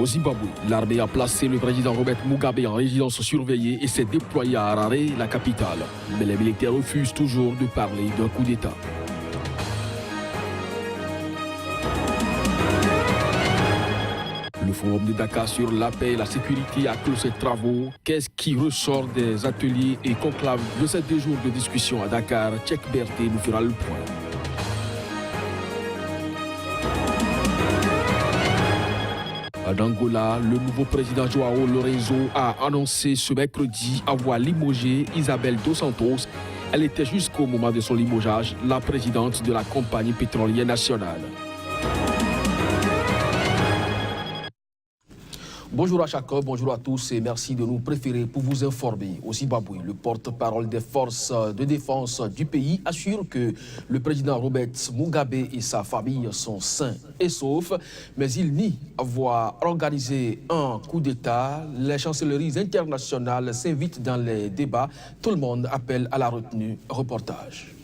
Au Zimbabwe, l'armée a placé le président Robert Mugabe en résidence surveillée et s'est déployée à Harare, la capitale. Mais les militaires refusent toujours de parler d'un coup d'État. Le forum de Dakar sur la paix et la sécurité a clos ses travaux. Qu'est-ce qui ressort des ateliers et conclaves de ces 2 jours de discussion à Dakar? Tchèque Berté nous fera le point. D'Angola, le nouveau président João Lourenço a annoncé ce mercredi avoir limogé Isabel dos Santos. Elle était jusqu'au moment de son limogeage la présidente de la compagnie pétrolière nationale. Bonjour à chacun, bonjour à tous et merci de nous préférer pour vous informer. Au Zimbabwe, le porte-parole des forces de défense du pays assure que le président Robert Mugabe et sa famille sont sains et saufs, mais il nie avoir organisé un coup d'État. Les chancelleries internationales s'invitent dans les débats. Tout le monde appelle à la retenue. Reportage.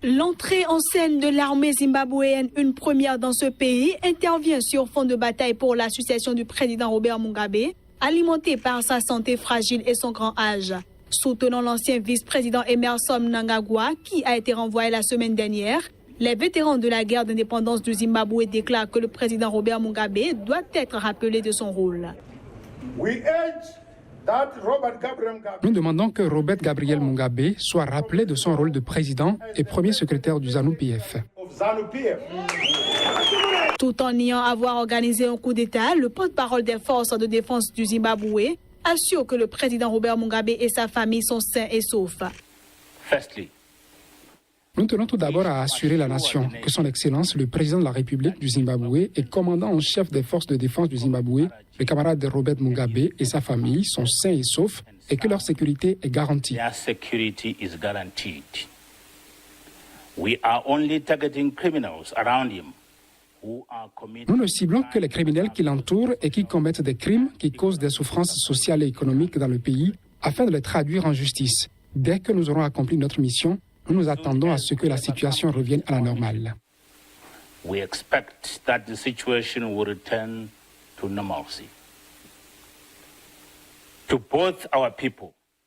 L'entrée en scène de l'armée zimbabwéenne, une première dans ce pays, intervient sur fond de bataille pour la succession du président Robert Mugabe, alimentée par sa santé fragile et son grand âge. Soutenant l'ancien vice-président Emmerson Mnangagwa, qui a été renvoyé la semaine dernière, les vétérans de la guerre d'indépendance du Zimbabwe déclarent que le président Robert Mugabe doit être rappelé de son rôle. Nous demandons que Robert Gabriel Mugabe soit rappelé de son rôle de président et premier secrétaire du ZANU-PF. Tout en niant avoir organisé un coup d'État, le porte-parole des forces de défense du Zimbabwe assure que le président Robert Mugabe et sa famille sont sains et saufs. Nous tenons tout d'abord à assurer la nation que son Excellence, le président de la République du Zimbabwe et commandant en chef des forces de défense du Zimbabwe, le camarade de Robert Mugabe et sa famille sont sains et saufs et que leur sécurité est garantie. Nous ne ciblons que les criminels qui l'entourent et qui commettent des crimes qui causent des souffrances sociales et économiques dans le pays afin de les traduire en justice. Dès que nous aurons accompli notre mission, nous nous attendons à ce que la situation revienne à la normale.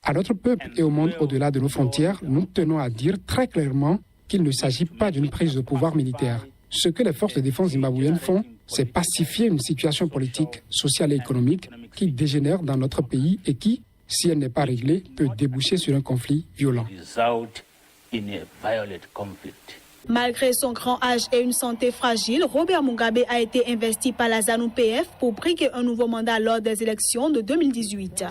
À notre peuple et au monde au-delà de nos frontières, nous tenons à dire très clairement qu'il ne s'agit pas d'une prise de pouvoir militaire. Ce que les forces de défense zimbabwéennes font, c'est pacifier une situation politique, sociale et économique qui dégénère dans notre pays et qui, si elle n'est pas réglée, peut déboucher sur un conflit violent. Malgré son grand âge et une santé fragile, Robert Mugabe a été investi par la ZANU-PF pour briguer un nouveau mandat lors des élections de 2018.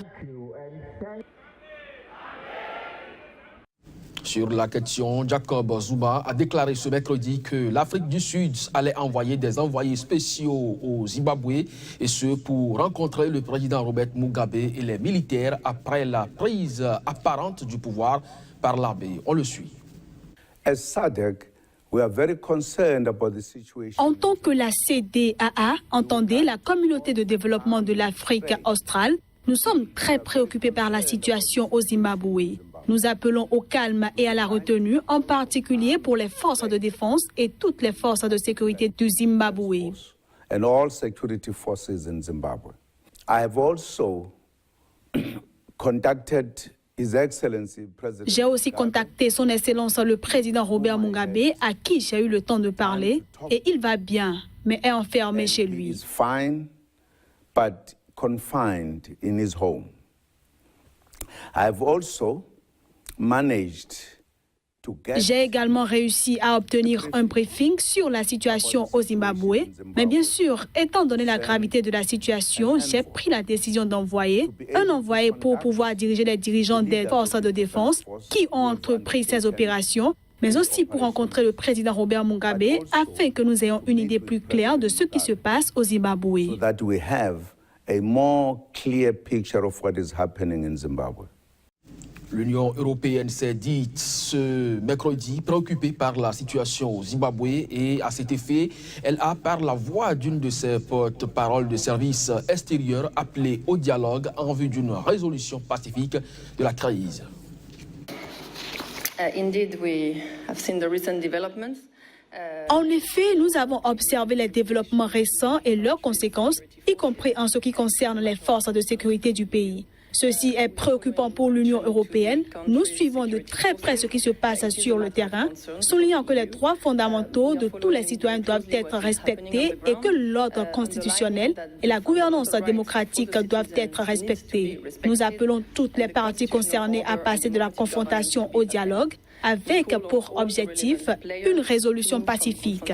Sur la question, Jacob Zuma a déclaré ce mercredi que l'Afrique du Sud allait envoyer des envoyés spéciaux au Zimbabwe, et ce pour rencontrer le président Robert Mugabe et les militaires après la prise apparente du pouvoir par l'armée. On le suit. En tant que la CDAA, entendez la communauté de développement de l'Afrique australe, nous sommes très préoccupés par la situation au Zimbabwe. Nous appelons au calme et à la retenue, en particulier pour les forces de défense et toutes les forces de sécurité du Zimbabwe. J'ai aussi contacté son Excellence le président Robert Mugabe, à qui j'ai eu le temps de parler, et il va bien, mais est enfermé chez lui. J'ai également réussi à obtenir un briefing sur la situation au Zimbabwe, mais bien sûr, étant donné la gravité de la situation, j'ai pris la décision d'envoyer un envoyé pour pouvoir diriger les dirigeants des forces de défense qui ont entrepris ces opérations, mais aussi pour rencontrer le président Robert Mugabe afin que nous ayons une idée plus claire de ce qui se passe au Zimbabwe. L'Union européenne s'est dite ce mercredi préoccupée par la situation au Zimbabwe et à cet effet, elle a par la voix d'une de ses porte-paroles de services extérieurs appelé au dialogue en vue d'une résolution pacifique de la crise. Indeed, we have seen the recent developments. En effet, nous avons observé les développements récents et leurs conséquences, y compris en ce qui concerne les forces de sécurité du pays. Ceci est préoccupant pour l'Union européenne. Nous suivons de très près ce qui se passe sur le terrain, soulignant que les droits fondamentaux de tous les citoyens doivent être respectés et que l'ordre constitutionnel et la gouvernance démocratique doivent être respectés. Nous appelons toutes les parties concernées à passer de la confrontation au dialogue, avec pour objectif une résolution pacifique.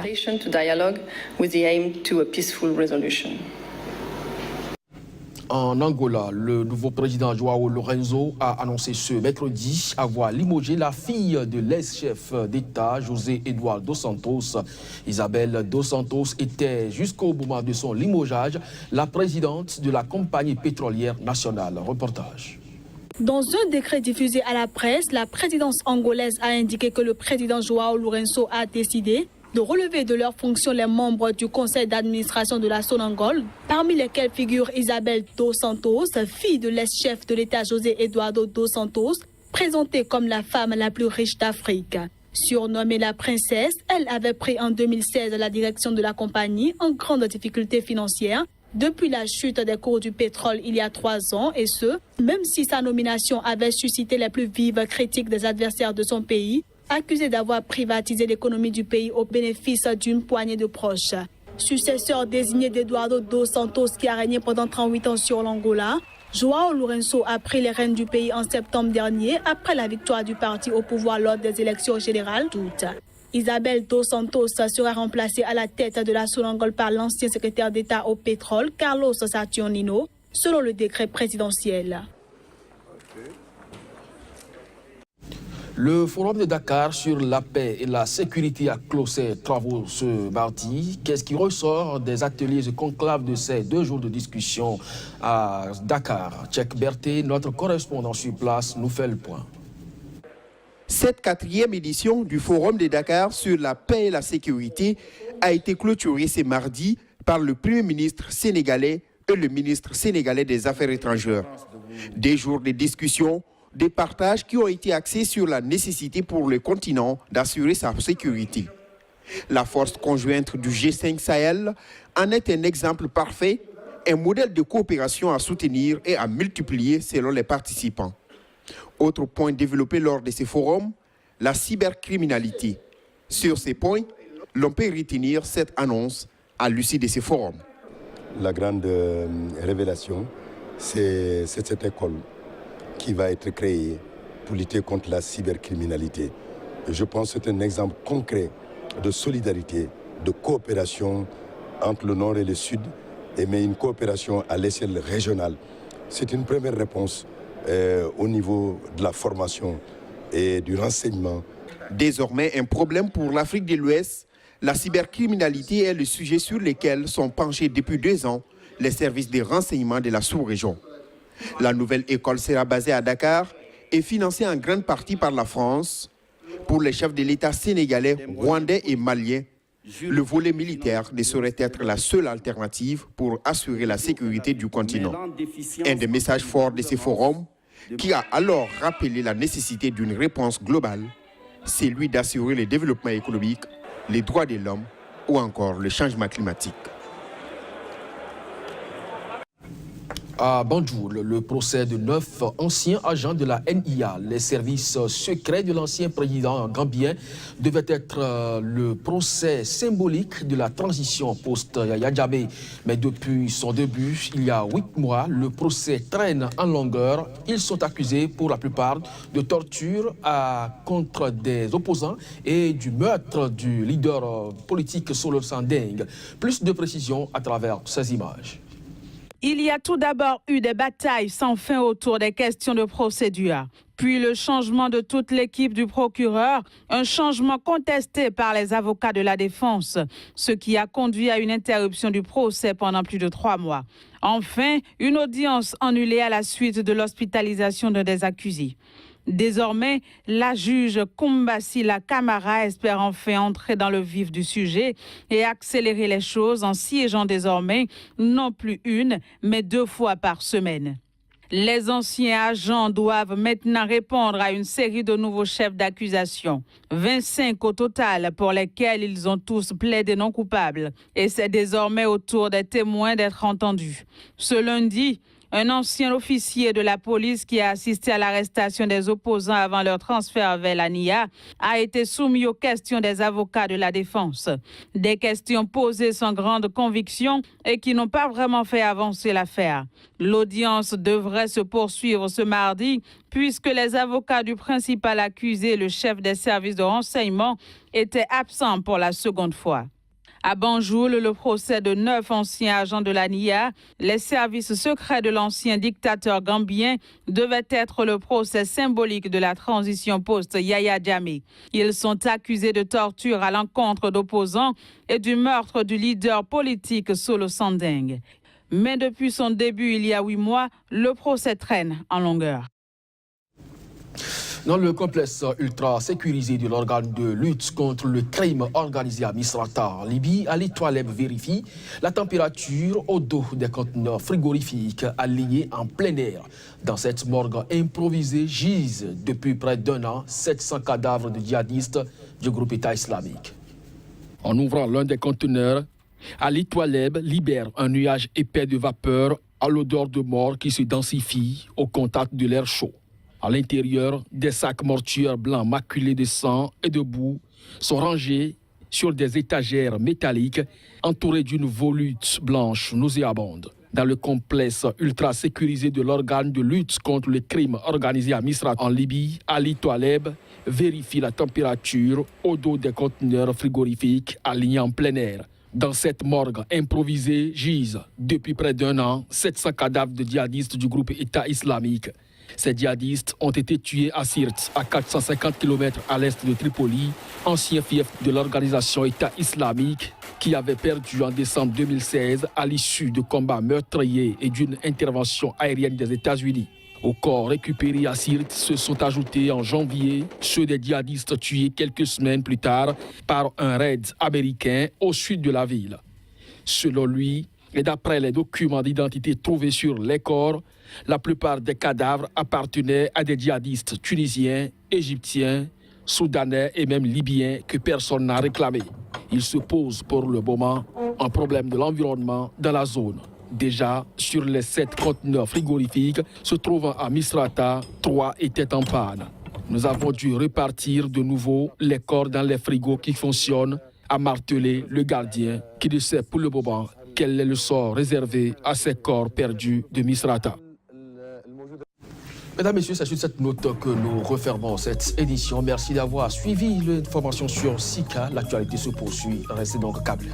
En Angola, le nouveau président João Lourenço a annoncé ce mercredi avoir limogé la fille de l'ex-chef d'État José Eduardo dos Santos. Isabelle dos Santos était jusqu'au moment de son limogeage la présidente de la compagnie pétrolière nationale. Reportage. Dans un décret diffusé à la presse, la présidence angolaise a indiqué que le président João Lourenço a décidé de relever de leurs fonctions les membres du conseil d'administration de la Sonangol, parmi lesquels figure Isabelle dos Santos, fille de l'ex-chef de l'État José Eduardo dos Santos, présentée comme la femme la plus riche d'Afrique. Surnommée la princesse, elle avait pris en 2016 la direction de la compagnie en grande difficulté financière depuis la chute des cours du pétrole il y a 3 ans, et ce, même si sa nomination avait suscité les plus vives critiques des adversaires de son pays, accusé d'avoir privatisé l'économie du pays au bénéfice d'une poignée de proches. Successeur désigné d'Eduardo dos Santos qui a régné pendant 38 ans sur l'Angola, João Lourenço a pris les rênes du pays en septembre dernier après la victoire du parti au pouvoir lors des élections générales toutes. Isabelle dos Santos sera remplacée à la tête de la Sonangol par l'ancien secrétaire d'État au pétrole Carlos Saturnino, selon le décret présidentiel. Le Forum de Dakar sur la paix et la sécurité a clos ses travaux ce mardi. Qu'est-ce qui ressort des ateliers et conclaves de ces 2 jours de discussion à Dakar? Tchèque Berté, notre correspondant sur place, nous fait le point. Cette 4e édition du Forum de Dakar sur la paix et la sécurité a été clôturée ce mardi par le Premier ministre sénégalais et le ministre sénégalais des Affaires étrangères. Des jours de discussion, des partages qui ont été axés sur la nécessité pour le continent d'assurer sa sécurité. La force conjointe du G5 Sahel en est un exemple parfait, un modèle de coopération à soutenir et à multiplier selon les participants. Autre point développé lors de ces forums, la cybercriminalité. Sur ces points, l'on peut retenir cette annonce à l'issue de ces forums. La grande révélation, c'est cette école qui va être créée pour lutter contre la cybercriminalité. Je pense que c'est un exemple concret de solidarité, de coopération entre le Nord et le Sud, mais une coopération à l'échelle régionale. C'est une première réponse au niveau de la formation et du renseignement. Désormais, un problème pour l'Afrique de l'Ouest, la cybercriminalité est le sujet sur lequel sont penchés depuis 2 ans les services de renseignement de la sous-région. La nouvelle école sera basée à Dakar et financée en grande partie par la France. Pour les chefs de l'État sénégalais, rwandais et maliens, le volet militaire ne saurait être la seule alternative pour assurer la sécurité du continent. Un des messages forts de ces forums, qui a alors rappelé la nécessité d'une réponse globale, c'est celui d'assurer le développement économique, les droits de l'homme ou encore le changement climatique. À Banjul, le procès de 9 anciens agents de la NIA, les services secrets de l'ancien président gambien, devait être le procès symbolique de la transition post-Yaya Jammeh. Mais depuis son début, il y a 8 mois, le procès traîne en longueur. Ils sont accusés pour la plupart de torture contre des opposants et du meurtre du leader politique Solo Sandeng. Plus de précisions à travers ces images. Il y a tout d'abord eu des batailles sans fin autour des questions de procédure. Puis le changement de toute l'équipe du procureur, un changement contesté par les avocats de la défense, ce qui a conduit à une interruption du procès pendant plus de 3 mois. Enfin, une audience annulée à la suite de l'hospitalisation de des accusés. Désormais, la juge Kumbasila Camara espère enfin entrer dans le vif du sujet et accélérer les choses en siégeant désormais non plus 1, mais 2 fois par semaine. Les anciens agents doivent maintenant répondre à une série de nouveaux chefs d'accusation. 25 au total pour lesquels ils ont tous plaidé non coupables. Et c'est désormais au tour des témoins d'être entendus. Ce lundi, un ancien officier de la police qui a assisté à l'arrestation des opposants avant leur transfert vers la NIA a été soumis aux questions des avocats de la défense. Des questions posées sans grande conviction et qui n'ont pas vraiment fait avancer l'affaire. L'audience devrait se poursuivre ce mardi puisque les avocats du principal accusé, le chef des services de renseignement, étaient absents pour la seconde fois. À Banjul, le procès de 9 anciens agents de la NIA, les services secrets de l'ancien dictateur gambien, devait être le procès symbolique de la transition post-Yaya Jammeh. Ils sont accusés de torture à l'encontre d'opposants et du meurtre du leader politique Solo Sandeng. Mais depuis son début il y a 8 mois, le procès traîne en longueur. Dans le complexe ultra sécurisé de l'organe de lutte contre le crime organisé à Misrata, en Libye, Ali Toualeb vérifie la température au dos des conteneurs frigorifiques alignés en plein air. Dans cette morgue improvisée gisent depuis près d'1 an 700 cadavres de djihadistes du groupe État islamique. En ouvrant l'un des conteneurs, Ali Toualeb libère un nuage épais de vapeur à l'odeur de mort qui se densifie au contact de l'air chaud. À l'intérieur, des sacs mortuaires blancs maculés de sang et de boue sont rangés sur des étagères métalliques entourées d'une volute blanche nauséabonde. Dans le complexe ultra sécurisé de l'organe de lutte contre le crime organisé à Misrata en Libye, Ali Toualeb vérifie la température au dos des conteneurs frigorifiques alignés en plein air. Dans cette morgue improvisée gisent depuis près d'1 an 700 cadavres de djihadistes du groupe État islamique. Ces djihadistes ont été tués à Sirte, à 450 km à l'est de Tripoli, ancien fief de l'organisation État islamique qui avait perdu en décembre 2016 à l'issue de combats meurtriers et d'une intervention aérienne des États-Unis. Aux corps récupérés à Sirte se sont ajoutés en janvier ceux des djihadistes tués quelques semaines plus tard par un raid américain au sud de la ville. Selon lui, et d'après les documents d'identité trouvés sur les corps, la plupart des cadavres appartenaient à des djihadistes tunisiens, égyptiens, soudanais et même libyens que personne n'a réclamé. Il se pose pour le moment un problème de l'environnement dans la zone. Déjà, sur les 7 conteneurs frigorifiques se trouvant à Misrata, 3 étaient en panne. Nous avons dû repartir de nouveau les corps dans les frigos qui fonctionnent, a martelé le gardien qui ne sait pour le moment quel est le sort réservé à ces corps perdus de Misrata. Mesdames, Messieurs, c'est sur cette note que nous refermons cette édition. Merci d'avoir suivi l'information sur Sika. L'actualité se poursuit. Restez donc câblés.